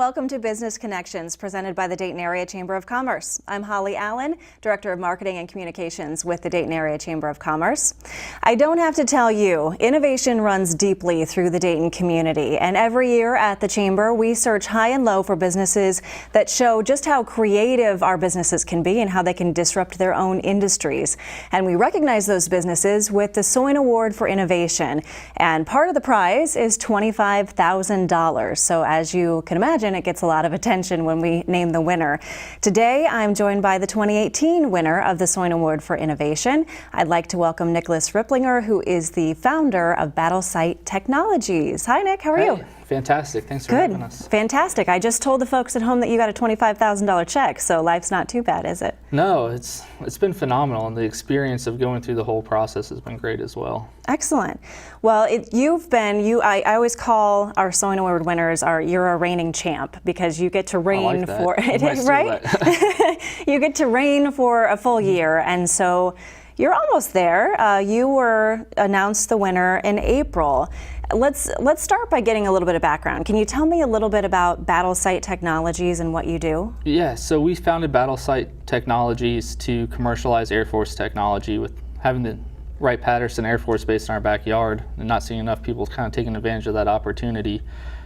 Welcome to Business Connections, presented by the Dayton Area Chamber of Commerce. I'm Holly Allen, Director of Marketing and Communications with the Dayton Area Chamber of Commerce. I don't have to tell you, innovation runs deeply through the Dayton community, and every year at the Chamber, we search high and low for businesses that show just how creative our businesses can be and how they can disrupt their own industries. And we recognize those businesses with the Soin Award for Innovation, and part of the prize is $25,000. So as you can imagine, it gets a lot of attention when we name the winner. Today, I'm joined by the 2018 winner of the Soin Award for Innovation. I'd like to welcome Nicholas Ripplinger, who is the founder of BattleSight Technologies. Hi, Nick. How are you? Fantastic. Thanks for having us. Fantastic. I just told the folks at home that you got a $25,000 check, so life's not too bad, is it? No, it's been phenomenal, and the experience of going through the whole process has been great as well. Excellent. Well, I always call our Soin Award winners you're a reigning champ, because you get to reign for it, right? You get to reign for a full year, and so you're almost there. You were announced the winner in April. Let's start by getting a little bit of background. Can you tell me a little bit about BattleSight Technologies and what you do? Yeah, so we founded BattleSight Technologies to commercialize Air Force technology. With having the Wright-Patterson Air Force Base in our backyard and not seeing enough people kind of taking advantage of that opportunity.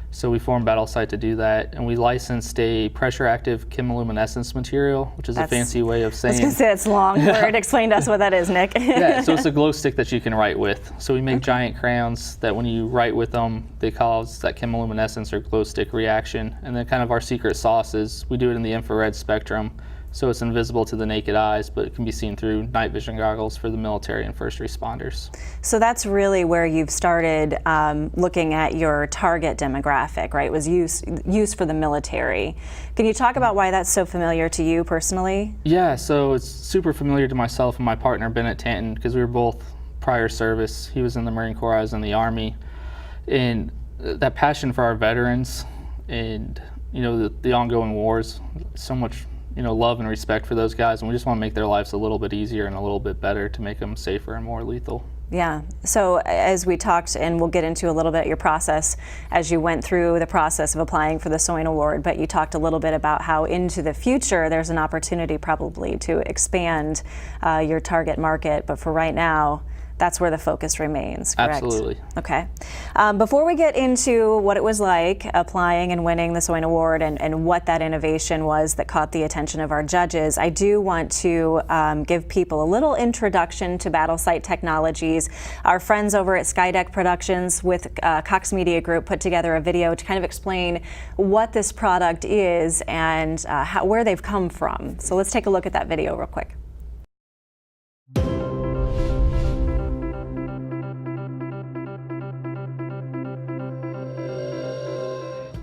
So we formed BattleSight to do that, and we licensed a pressure-active chemiluminescence material, which is a fancy way of saying... I was going to say it's long word. Explain to us what that is, Nick. Yeah, so it's a glow stick that you can write with. So we make giant crayons that when you write with them, they cause that chemiluminescence or glow stick reaction. And then kind of our secret sauce is we do it in the infrared spectrum. So it's invisible to the naked eyes, but it can be seen through night vision goggles for the military and first responders. So that's really where you've started looking at your target demographic, right? It was used for the military. Can you talk about why that's so familiar to you personally? Yeah, so it's super familiar to myself and my partner, Bennett Tanton, because we were both prior service. He was in the Marine Corps, I was in the Army. And that passion for our veterans and, the ongoing wars, so much love and respect for those guys, and we just want to make their lives a little bit easier and a little bit better to make them safer and more lethal. Yeah, so as we talked, and we'll get into a little bit your process as you went through the process of applying for the Soin Award, but you talked a little bit about how into the future there's an opportunity probably to expand your target market, but for right now, that's where the focus remains, correct? Absolutely. Okay. Before we get into what it was like applying and winning the Soin Award and what that innovation was that caught the attention of our judges, I do want to give people a little introduction to BattleSight Technologies. Our friends over at Skydeck Productions with Cox Media Group put together a video to kind of explain what this product is and where they've come from. So let's take a look at that video real quick.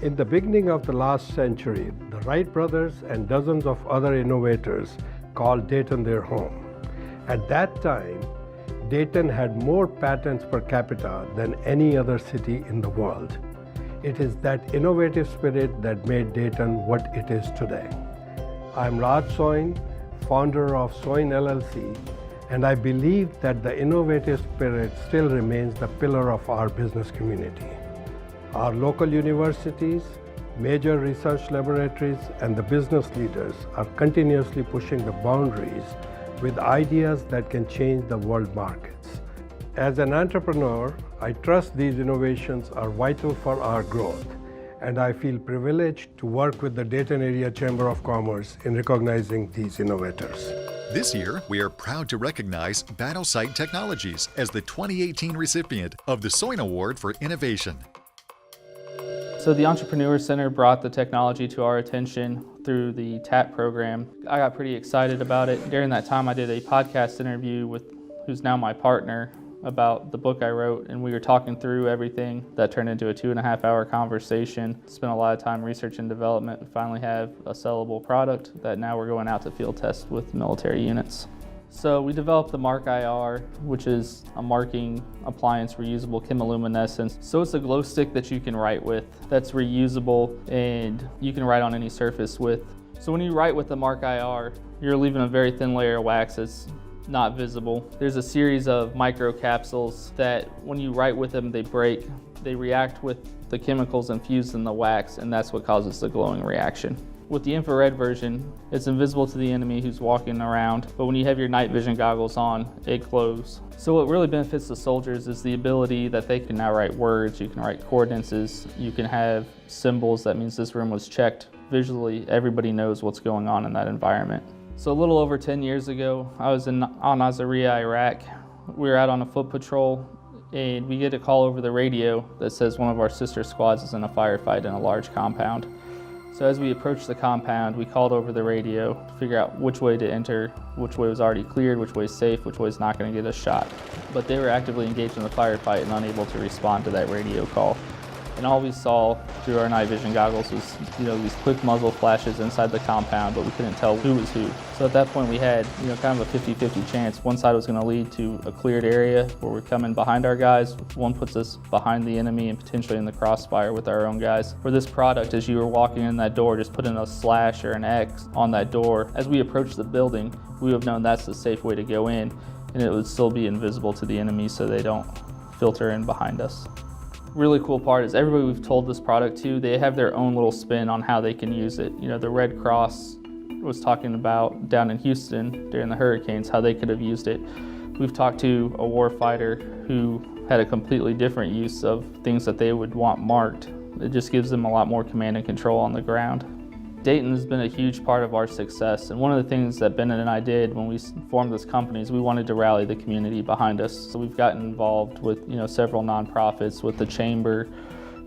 In the beginning of the last century, the Wright brothers and dozens of other innovators called Dayton their home. At that time, Dayton had more patents per capita than any other city in the world. It is that innovative spirit that made Dayton what it is today. I'm Raj Soin, founder of Soin LLC, and I believe that the innovative spirit still remains the pillar of our business community. Our local universities, major research laboratories, and the business leaders are continuously pushing the boundaries with ideas that can change the world markets. As an entrepreneur, I trust these innovations are vital for our growth, and I feel privileged to work with the Dayton Area Chamber of Commerce in recognizing these innovators. This year, we are proud to recognize BattleSight Technologies as the 2018 recipient of the Soin Award for Innovation. So the Entrepreneur Center brought the technology to our attention through the TAP program. I got pretty excited about it. During that time, I did a podcast interview with who's now my partner about the book I wrote, and we were talking through everything. That turned into a 2.5-hour conversation. Spent a lot of time research and development. We finally have a sellable product that now we're going out to field test with military units. So we developed the Mark IR, which is a marking appliance reusable chemiluminescence. So it's a glow stick that you can write with that's reusable and you can write on any surface with. So when you write with the Mark IR, you're leaving a very thin layer of wax that's not visible. There's a series of microcapsules that when you write with them, they break. They react with the chemicals infused in the wax, and that's what causes the glowing reaction. With the infrared version, it's invisible to the enemy who's walking around, but when you have your night vision goggles on, it glows. So what really benefits the soldiers is the ability that they can now write words, you can write coordinates, you can have symbols that means this room was checked. Visually, everybody knows what's going on in that environment. So a little over 10 years ago, I was in Al-Naziriyah, Iraq. We were out on a foot patrol, and we get a call over the radio that says one of our sister squads is in a firefight in a large compound. So as we approached the compound, we called over the radio to figure out which way to enter, which way was already cleared, which way is safe, which way is not going to get us shot. But they were actively engaged in the firefight and unable to respond to that radio call. And all we saw through our night vision goggles was, these quick muzzle flashes inside the compound, but we couldn't tell who was who. So at that point we had, kind of a 50-50 chance. One side was going to lead to a cleared area where we're coming behind our guys. One puts us behind the enemy and potentially in the crossfire with our own guys. For this product, as you were walking in that door, just putting a slash or an X on that door. As we approach the building, we would have known that's the safe way to go in, and it would still be invisible to the enemy so they don't filter in behind us. Really cool part is everybody we've told this product to, they have their own little spin on how they can use it. The Red Cross was talking about down in Houston during the hurricanes, how they could have used it. We've talked to a warfighter who had a completely different use of things that they would want marked. It just gives them a lot more command and control on the ground. Dayton has been a huge part of our success, and one of the things that Bennett and I did when we formed this company is we wanted to rally the community behind us. So we've gotten involved with several nonprofits, with the Chamber,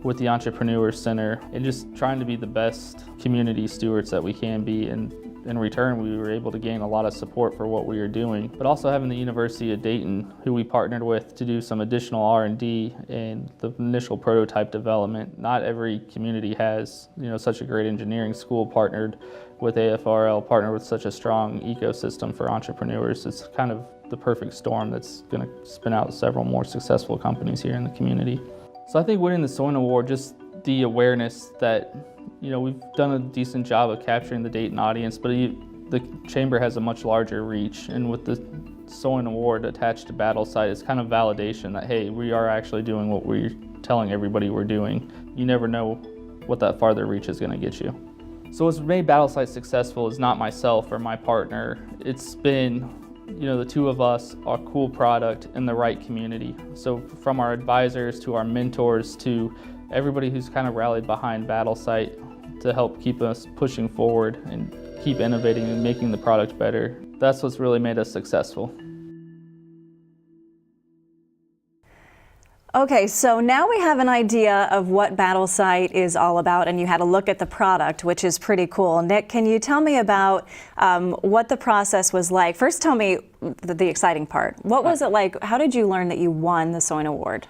with the Entrepreneur Center, and just trying to be the best community stewards that we can be. And in return, we were able to gain a lot of support for what we were doing, but also having the University of Dayton, who we partnered with to do some additional R&D and the initial prototype development. Not every community has, such a great engineering school partnered with AFRL, partnered with such a strong ecosystem for entrepreneurs. It's kind of the perfect storm that's going to spin out several more successful companies here in the community. So I think winning the Soin Award, just the awareness that we've done a decent job of capturing the Dayton audience, but the Chamber has a much larger reach, and with the Soin Award attached to Battle Sight, it's kind of validation that, hey, we are actually doing what we're telling everybody we're doing. You never know what that farther reach is going to get you. So what's made Battle Sight successful is not myself or my partner. It's been the two of us, our cool product, and the right community. So from our advisors to our mentors to everybody who's kind of rallied behind Battle Sight to help keep us pushing forward and keep innovating and making the product better. That's what's really made us successful. Okay, so now we have an idea of what Battle Sight is all about, and you had a look at the product, which is pretty cool. Nick, can you tell me about what the process was like? First, tell me the exciting part. What was it like? How did you learn that you won the Soin Award?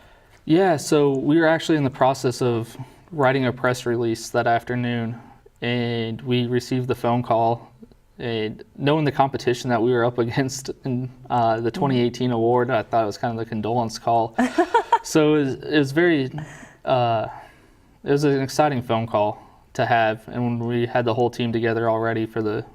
Yeah, so we were actually in the process of writing a press release that afternoon, and we received the phone call. And knowing the competition that we were up against in the 2018 award, I thought it was kind of the condolence call. So it was very, it was an exciting phone call to have, and when we had the whole team together already for the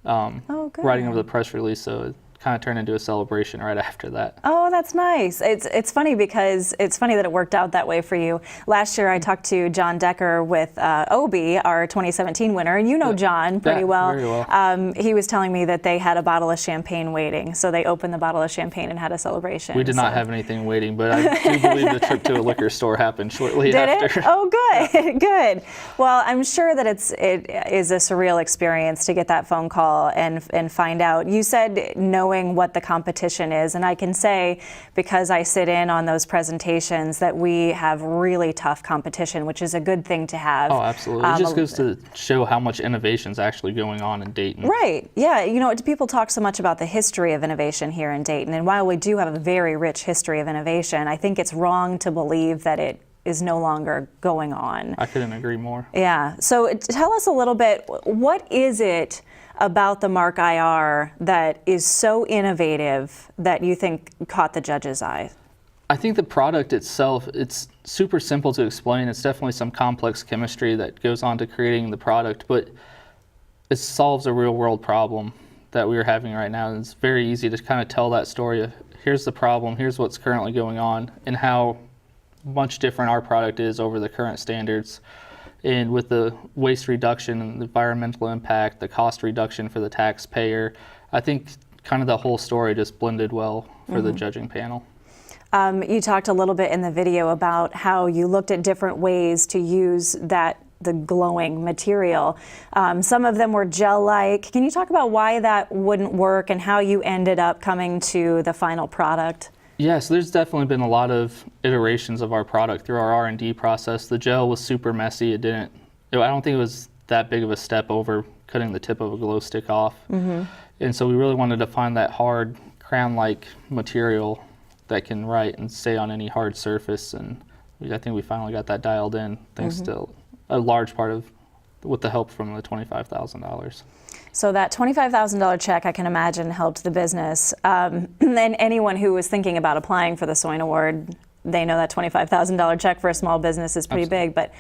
writing of the press release, so it kind of turned into a celebration right after that. Oh, that's nice. It's funny because it's funny that it worked out that way for you. Last year I talked to John Decker with Obi, our 2017 winner, and John pretty well. Very well. He was telling me that they had a bottle of champagne waiting, so they opened the bottle of champagne and had a celebration. We did not have anything waiting, but I do believe the trip to a liquor store happened shortly after. Did it? Oh, good, good. Well, I'm sure that it is a surreal experience to get that phone call and find out. You said knowing what the competition is, and I can say, because I sit in on those presentations, that we have really tough competition, which is a good thing to have. Oh, absolutely. It just goes to show how much innovation is actually going on in Dayton. Right. Yeah. People talk so much about the history of innovation here in Dayton, and while we do have a very rich history of innovation, I think it's wrong to believe that it is no longer going on. I couldn't agree more. Yeah. So tell us a little bit, what is it about the Mark IR that is so innovative that you think caught the judge's eye? I think the product itself, it's super simple to explain. It's definitely some complex chemistry that goes on to creating the product, but it solves a real world problem that we are having right now. And it's very easy to kind of tell that story of here's the problem, here's what's currently going on, and how much different our product is over the current standards. And with the waste reduction and the environmental impact, the cost reduction for the taxpayer, I think kind of the whole story just blended well for the judging panel. You talked a little bit in the video about how you looked at different ways to use the glowing material. Some of them were gel-like. Can you talk about why that wouldn't work and how you ended up coming to the final product? Yes, there's definitely been a lot of iterations of our product through our R&D process. The gel was super messy. I don't think it was that big of a step over cutting the tip of a glow stick off. And so we really wanted to find that hard crown-like material that can write and stay on any hard surface. And I think we finally got that dialed in, thanks to a large part of with the help from the $25,000. So that $25,000 check, I can imagine, helped the business. And anyone who was thinking about applying for the Soin Award, they know that $25,000 check for a small business is pretty big. But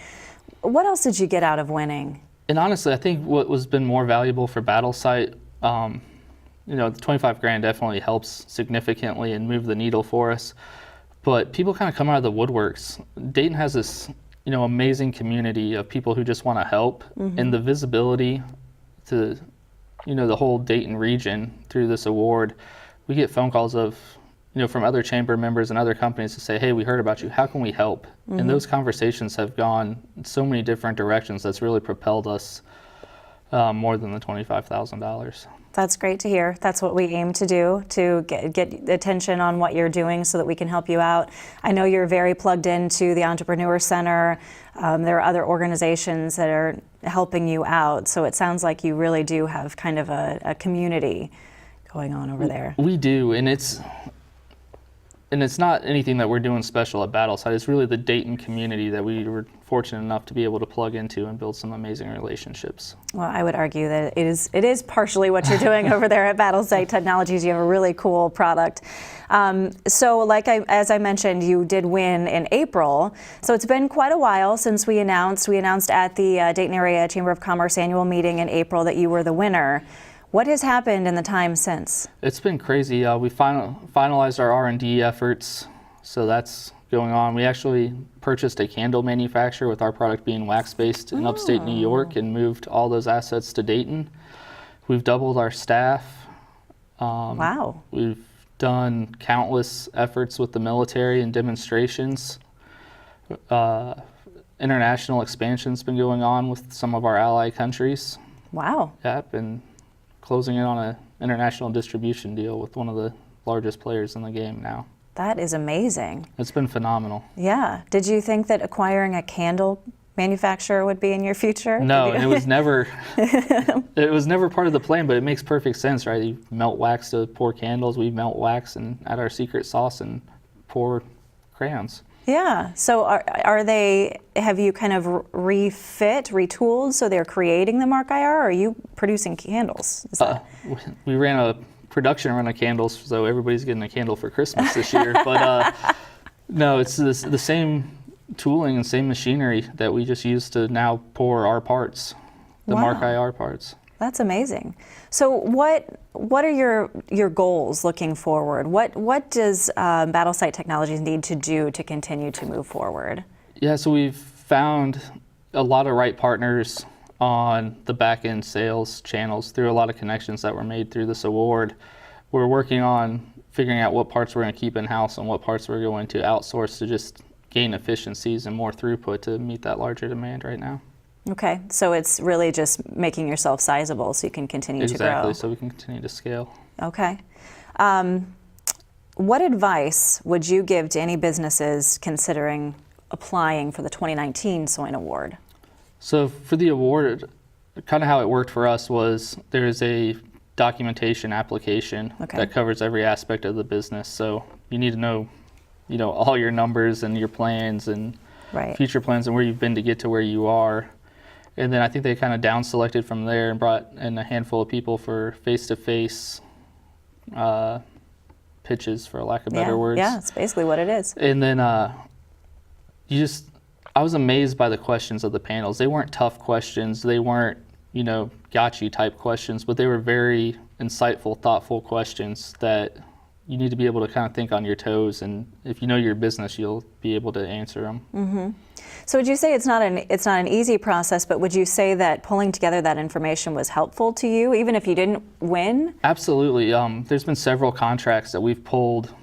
what else did you get out of winning? And honestly, I think what was been more valuable for BattleSite, the 25 grand definitely helps significantly and move the needle for us. But people kind of come out of the woodworks. Dayton has this, amazing community of people who just want to help, and the visibility to, the whole Dayton region through this award. We get phone calls of, from other chamber members and other companies to say, hey, we heard about you. How can we help? And those conversations have gone in so many different directions. That's really propelled us more than the $25,000. That's great to hear. That's what we aim to do, to get attention on what you're doing so that we can help you out. I know you're very plugged into the Entrepreneur Center. There are other organizations that are helping you out. So it sounds like you really do have kind of a community going on over there. We do, and it's not anything that we're doing special at BattleSite. It's really the Dayton community that we were fortunate enough to be able to plug into and build some amazing relationships. Well, I would argue that it is partially what you're doing over there at BattleSite Technologies. You have a really cool product. So as I mentioned, you did win in April. So it's been quite a while since we announced at the Dayton Area Chamber of Commerce annual meeting in April that you were the winner. What has happened in the time since? It's been crazy. We finalized our R&D efforts, so that's going on. We actually purchased a candle manufacturer with our product being wax-based in upstate New York and moved all those assets to Dayton. We've doubled our staff. Wow. We've done countless efforts with the military and demonstrations. International expansion's been going on with some of our ally countries. Wow. Yep, and closing in on an international distribution deal with one of the largest players in the game now. That is amazing. It's been phenomenal. Yeah. Did you think that acquiring a candle manufacturer would be in your future? No, it was never part of the plan, but it makes perfect sense, right? You melt wax to pour candles, we melt wax and add our secret sauce and pour crayons. Yeah. So have you kind of retooled so they're creating the Mark IR, or are you producing candles? We ran a production run of candles, so everybody's getting a candle for Christmas this year. But no, it's the same tooling and same machinery that we just use to now pour our parts, the Mark IR parts. That's amazing. So what are your goals looking forward? What does BattleSite Technologies need to do to continue to move forward? Yeah, so we've found a lot of right partners on the back-end sales channels through a lot of connections that were made through this award. We're working on figuring out what parts we're going to keep in-house and what parts we're going to outsource to just gain efficiencies and more throughput to meet that larger demand right now. Okay, so it's really just making yourself sizable so you can continue to grow. Exactly, so we can continue to scale. Okay. What advice would you give to any businesses considering applying for the 2019 Soin Award? So for the award, kind of how it worked for us was there's a documentation application that covers every aspect of the business. So you need to know, all your numbers and your plans and future plans and where you've been to get to where you are. And then I think they kind of down selected from there and brought in a handful of people for face-to-face pitches, for lack of better words. Yeah, it's basically what it is. And then I was amazed by the questions of the panels. They weren't tough questions. They weren't, gotcha type questions, but they were very insightful, thoughtful questions that, you need to be able to kind of think on your toes, and if you know your business, you'll be able to answer them. So would you say it's not an easy process, but would you say that pulling together that information was helpful to you, even if you didn't win? Absolutely. There's been several contracts that we've pulled,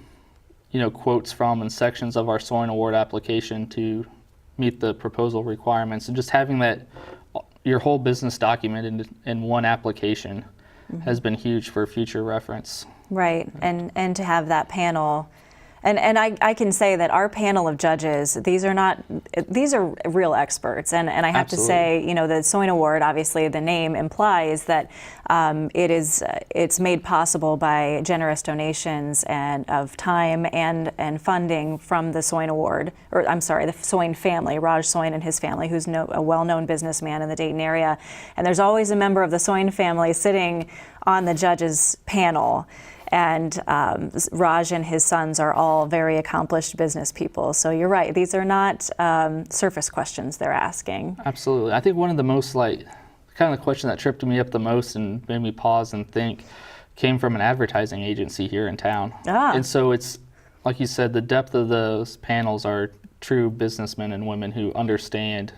quotes from and sections of our Soin Award application to meet the proposal requirements, and just having that your whole business documented in one application has been huge for future reference. Right, and to have that panel. And I can say that our panel of judges, these are real experts. And I have Absolutely. to say, the Soin Award, obviously the name implies that it's made possible by generous donations and of time and funding from the Soin Award, or I'm sorry, the Soin family, Raj Soin and his family, who's a well-known businessman in the Dayton area. And there's always a member of the Soin family sitting on the judges panel. And Raj and his sons are all very accomplished business people. So you're right, these are not surface questions they're asking. Absolutely. I think one of the most kind of the question that tripped me up the most and made me pause and think came from an advertising agency here in town. And so it's, like you said, the depth of those panels are true businessmen and women who understand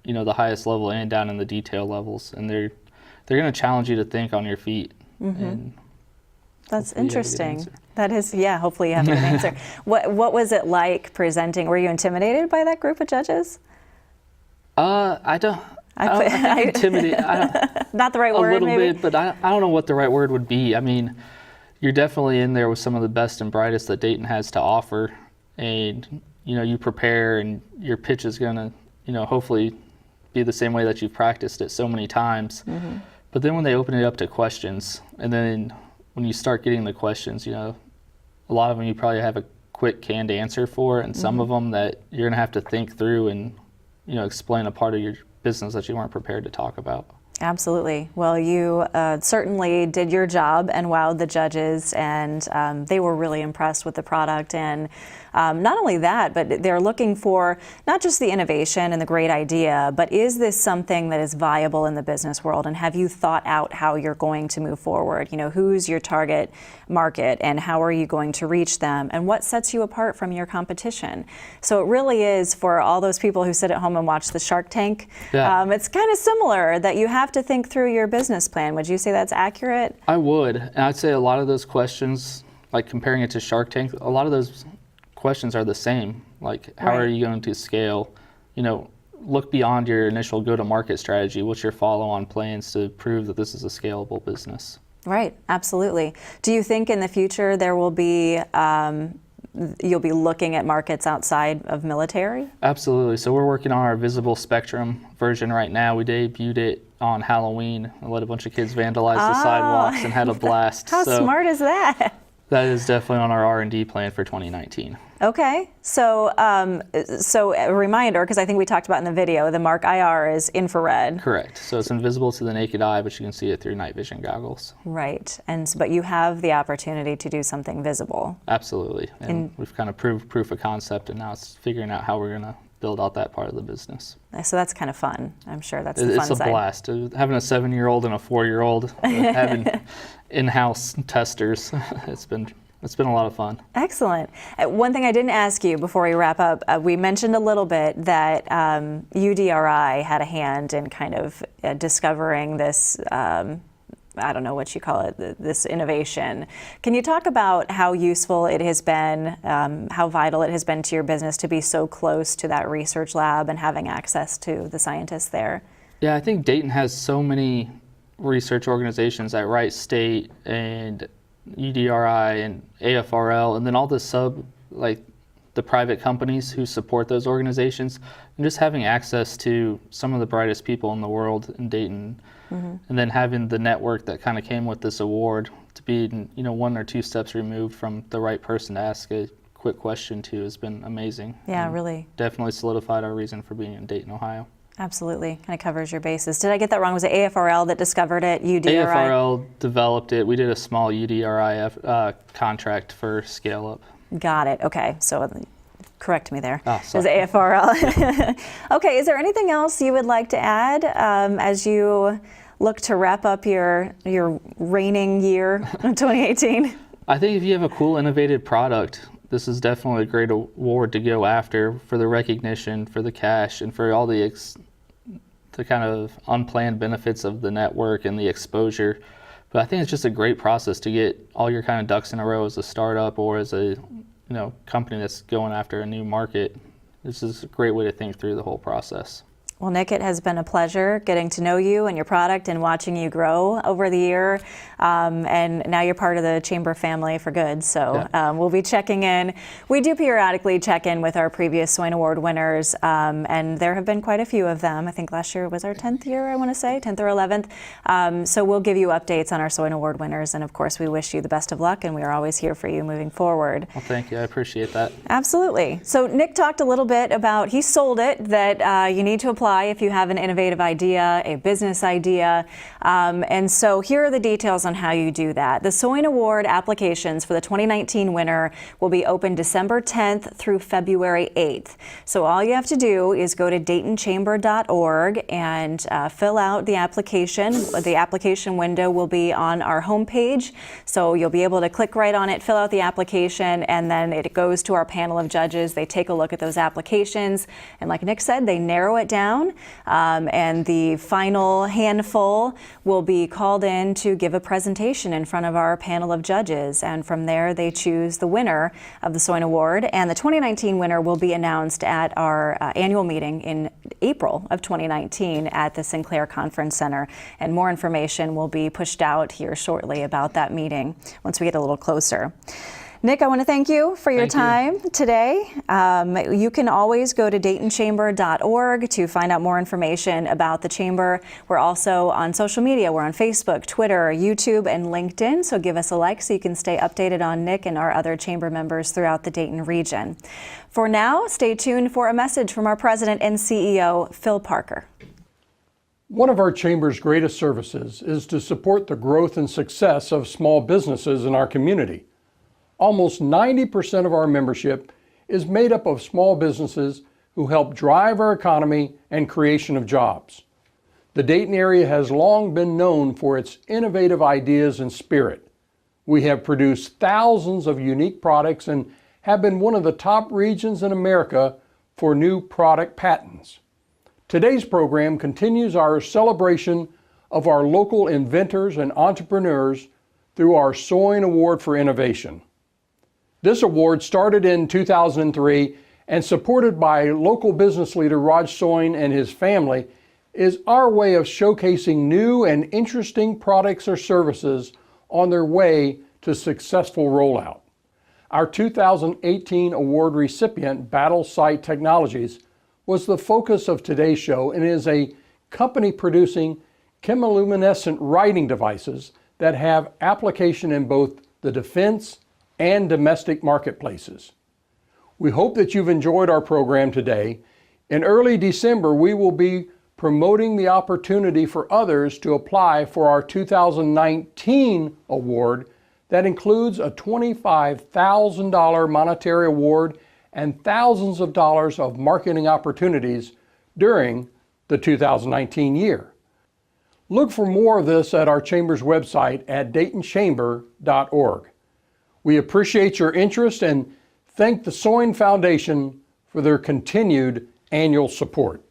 the highest level and down in the detail levels. And they're going to challenge you to think on your feet. And that's interesting. That is, yeah, hopefully you have a good answer. What was it like presenting? Were you intimidated by that group of judges? I think intimidated. Not the right word, a little maybe? bit, but I don't know what the right word would be. I mean, you're definitely in there with some of the best and brightest that Dayton has to offer. And, you prepare and your pitch is going to, hopefully be the same way that you've practiced it so many times. But then when they open it up to questions, and then when you start getting the questions, a lot of them you probably have a quick canned answer for, and some of them that you're going to have to think through and, explain a part of your business that you weren't prepared to talk about. Absolutely. Well, you certainly did your job and wowed the judges, and they were really impressed with the product. And not only that, but they're looking for not just the innovation and the great idea, but is this something that is viable in the business world? And have you thought out how you're going to move forward? Who's your target market and how are you going to reach them? And what sets you apart from your competition? So it really is, for all those people who sit at home and watch the Shark Tank, it's kind of similar, that you have to think through your business plan. Would you say that's accurate? I would. And I'd say a lot of those questions, like comparing it to Shark Tank, a lot of those questions are the same. Like, how are you going to scale? Look beyond your initial go-to-market strategy. What's your follow-on plans to prove that this is a scalable business? Right, absolutely. Do you think in the future there will be, you'll be looking at markets outside of military? Absolutely. So we're working on our Visible Spectrum version right now. We debuted it on Halloween. I let a bunch of kids vandalize the sidewalks and had a blast. How smart is that? That is definitely on our R&D plan for 2019. Okay, so a reminder, because I think we talked about in the video, the Mark IR is infrared. Correct. So it's invisible to the naked eye, but you can see it through night vision goggles. Right, but you have the opportunity to do something visible. Absolutely, and we've kind of proved proof of concept, and now it's figuring out how we're going to build out that part of the business. So that's kind of fun. I'm sure that's the fun side. It's a blast. Having a 7-year-old and a 4-year-old, having in-house testers, it's been a lot of fun. Excellent. One thing I didn't ask you before we wrap up, we mentioned a little bit that UDRI had a hand in kind of discovering this, I don't know what you call it, this innovation. Can you talk about how useful it has been, how vital it has been to your business to be so close to that research lab and having access to the scientists there? Yeah, I think Dayton has so many research organizations at Wright State and UDRI and AFRL, and then all the private companies who support those organizations, and just having access to some of the brightest people in the world in Dayton, and then having the network that kind of came with this award to be 1 or 2 steps removed from the right person to ask a quick question to has been amazing. Yeah, really. Definitely solidified our reason for being in Dayton, Ohio. Absolutely, kind of covers your bases. Did I get that wrong? Was it AFRL that discovered it, UDRI? AFRL developed it. We did a small UDRI contract for Scale Up. Got it, okay. So correct me there. Oh, sorry. It was AFRL. Okay, is there anything else you would like to add as you look to wrap up your reigning year, 2018? I think if you have a cool, innovative product, this is definitely a great award to go after for the recognition, for the cash, and for all the kind of unplanned benefits of the network and the exposure. But I think it's just a great process to get all your kind of ducks in a row as a startup or as a company that's going after a new market. This is a great way to think through the whole process. Well, Nick, it has been a pleasure getting to know you and your product and watching you grow over the year. And now you're part of the Chamber family for good. So we'll be checking in. We do periodically check in with our previous Soin Award winners, and there have been quite a few of them. I think last year was our 10th year, I want to say, 10th or 11th. So we'll give you updates on our Soin Award winners. And of course, we wish you the best of luck, and we are always here for you moving forward. Well, thank you. I appreciate that. Absolutely. So Nick talked a little bit about, he sold it, that you need to apply if you have an innovative idea, a business idea. And so here are the details on how you do that. The Soin Award applications for the 2019 winner will be open December 10th through February 8th. So all you have to do is go to DaytonChamber.org and fill out the application. The application window will be on our homepage. So you'll be able to click right on it, fill out the application, and then it goes to our panel of judges. They take a look at those applications. And like Nick said, they narrow it down. And the final handful will be called in to give a presentation in front of our panel of judges. And from there, they choose the winner of the Soin Award. And the 2019 winner will be announced at our annual meeting in April of 2019 at the Sinclair Conference Center. And more information will be pushed out here shortly about that meeting once we get a little closer. Nick, I want to thank you for your time today. You can always go to DaytonChamber.org to find out more information about the Chamber. We're also on social media. We're on Facebook, Twitter, YouTube, and LinkedIn. So give us a like so you can stay updated on Nick and our other Chamber members throughout the Dayton region. For now, stay tuned for a message from our President and CEO, Phil Parker. One of our Chamber's greatest services is to support the growth and success of small businesses in our community. Almost 90% of our membership is made up of small businesses who help drive our economy and creation of jobs. The Dayton area has long been known for its innovative ideas and spirit. We have produced thousands of unique products and have been one of the top regions in America for new product patents. Today's program continues our celebration of our local inventors and entrepreneurs through our Soin Award for Innovation. This award started in 2003 and supported by local business leader Raj Soin and his family is our way of showcasing new and interesting products or services on their way to successful rollout. Our 2018 award recipient, Battle Site Technologies, was the focus of today's show and is a company producing chemiluminescent writing devices that have application in both the defense and domestic marketplaces. We hope that you've enjoyed our program today. In early December, we will be promoting the opportunity for others to apply for our 2019 award that includes a $25,000 monetary award and thousands of dollars of marketing opportunities during the 2019 year. Look for more of this at our Chamber's website at DaytonChamber.org. We appreciate your interest and thank the Soin Foundation for their continued annual support.